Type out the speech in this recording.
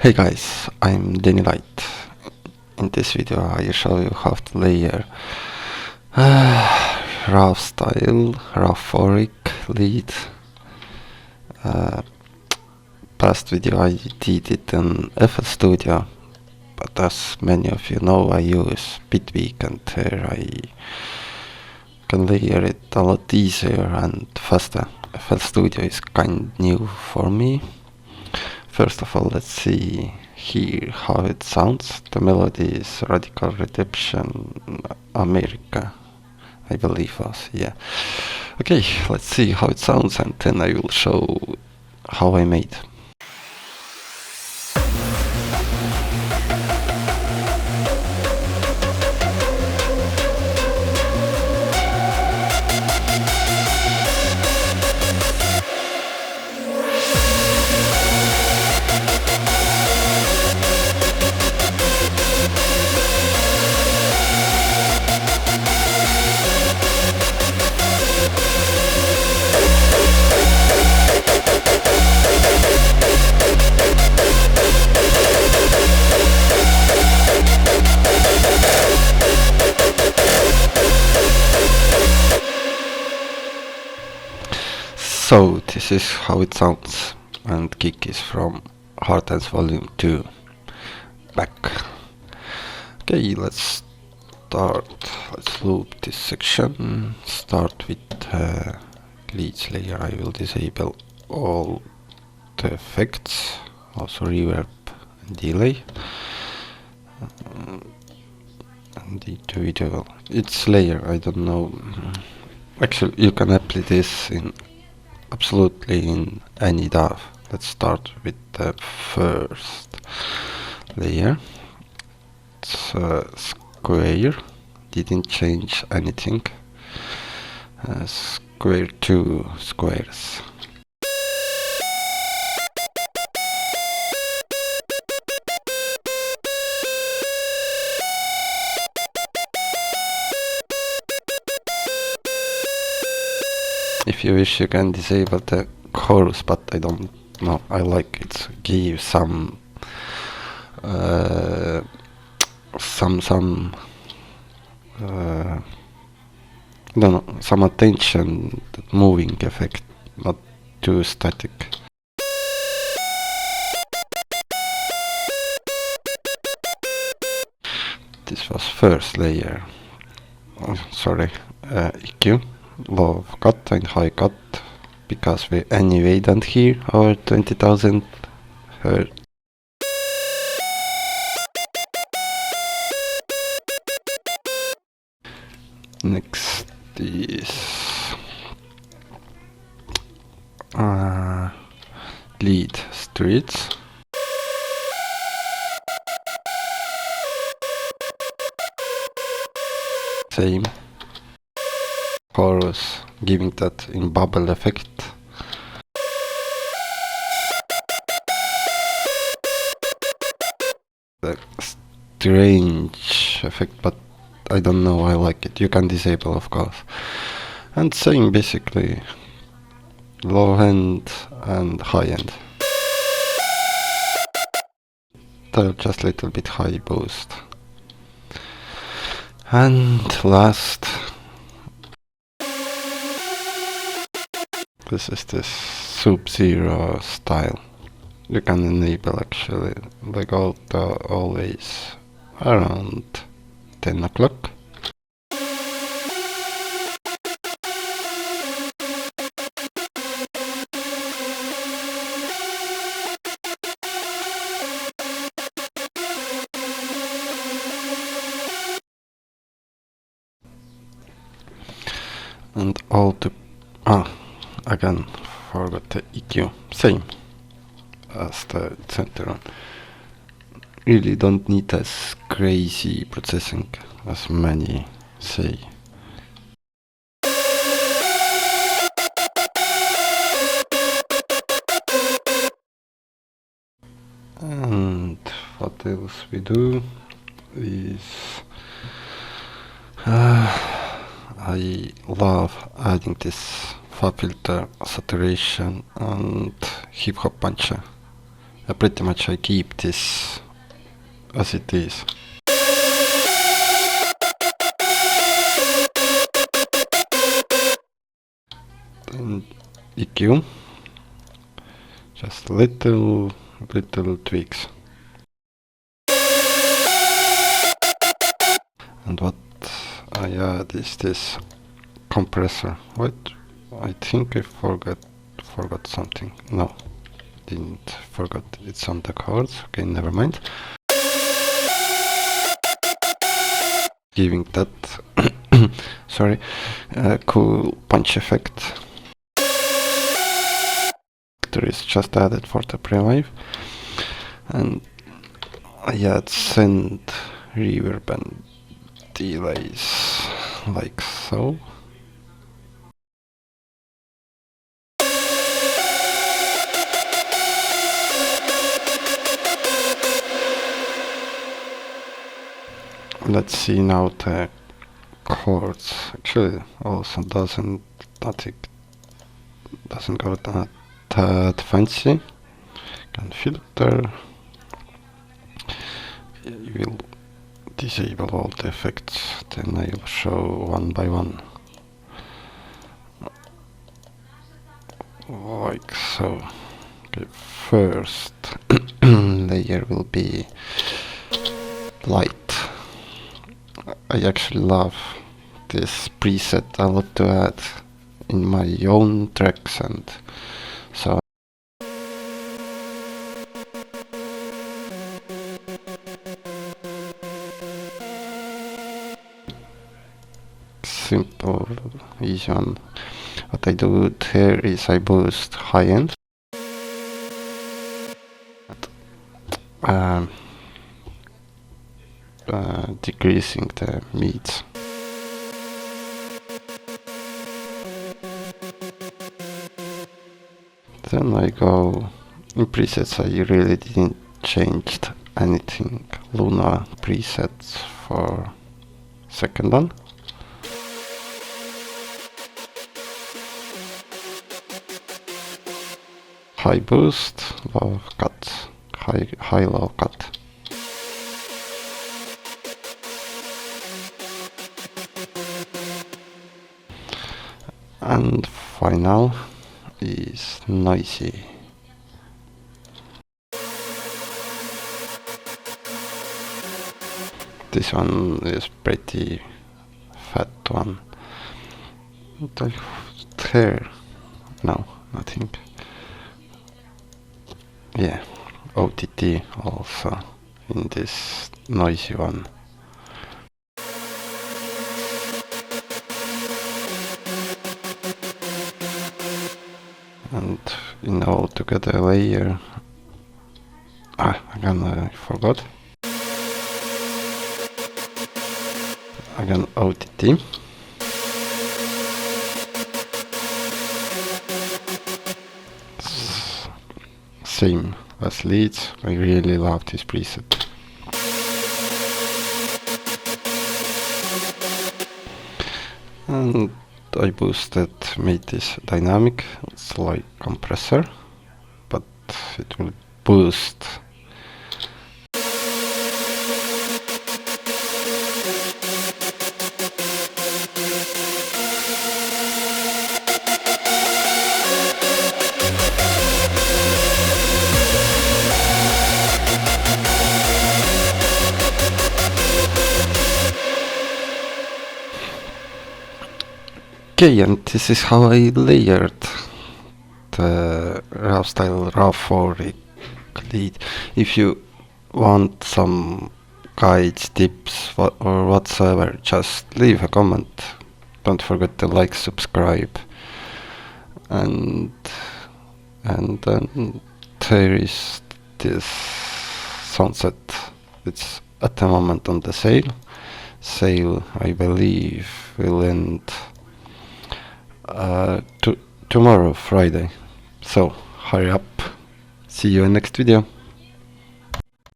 Hey guys, I'm Danny Light. In this video I show you how to layer RAWSTYLE, RAWphoric lead. Past video I did it in FL Studio, but as many of you know I use Bitweak, and here I can layer it a lot easier and faster. FL Studio is kind new for me. First of all, let's see here how it sounds. The melody is Radical Redemption America, I believe was, yeah. Okay, let's see how it sounds, and then I will show how I made. So this is how it sounds, and kick is from Hardstyle Volume 2. Back. Okay, let's start. Let's loop this section. Start with leads layer. I will disable all the effects, also reverb and delay. And individual. It's layer. I don't know. Actually, you can apply this in absolutely in any DAW. Let's start with the first layer. It's square, didn't change anything. Square 2 squares. If you wish, you can disable the chorus, but I don't know. I like it. Give some I don't know, some attention, that moving effect, not too static. This was first layer. Oh, sorry, EQ. Low cut and high cut, because we anyway don't hear our 20,000 Hz. Next is lead streets. Same. Chorus, giving that in bubble effect. The strange effect, but I don't know, I like it. You can disable, of course. And same basically, low end and high end. Just a little bit high boost. And last, this is this Sub-Zero style. You can enable actually the auto always around 10 o'clock. And all the again forgot the EQ, same as the center one. Really don't need as crazy processing as many say. And what else we do is I love adding this fab filter, saturation and hip hop puncher. Pretty much I keep this as it is. Then EQ, just little tweaks. And what I add is this compressor. Wait, I think I forgot something. No, didn't forgot. It's on the chords. Okay, never mind. Giving that sorry, cool punch effect. There is just added for the pre-wave, and I add send reverb and delays like so. Let's see now the chords. Actually, also doesn't go that fancy. Can filter. You will disable all the effects. Then I will show one by one. Like so. Okay, first layer will be light. I actually love this preset. I love to add in my own tracks, and so simple, easy one. What I do here is I boost high end. Decreasing the mids. Then I go in presets. I really didn't change anything. Luna presets for second one. High boost, low cut, high low cut. And final is noisy. This one is pretty fat one. There, no, nothing. Yeah, OTT also in this noisy one. And in all together layer, again I forgot. Again OTT. Same as leads. I really love this preset. And I boosted, made this dynamic. It's like compressor, but it will boost. Okay, and this is how I layered the RAWSTYLE RAW4 lead. If you want some guides, tips, or whatsoever, just leave a comment. Don't forget to like, subscribe, and then there is this Soundset. It's at the moment on the sale. Sale, I believe, will end tomorrow, Friday. So hurry up. See you in next video.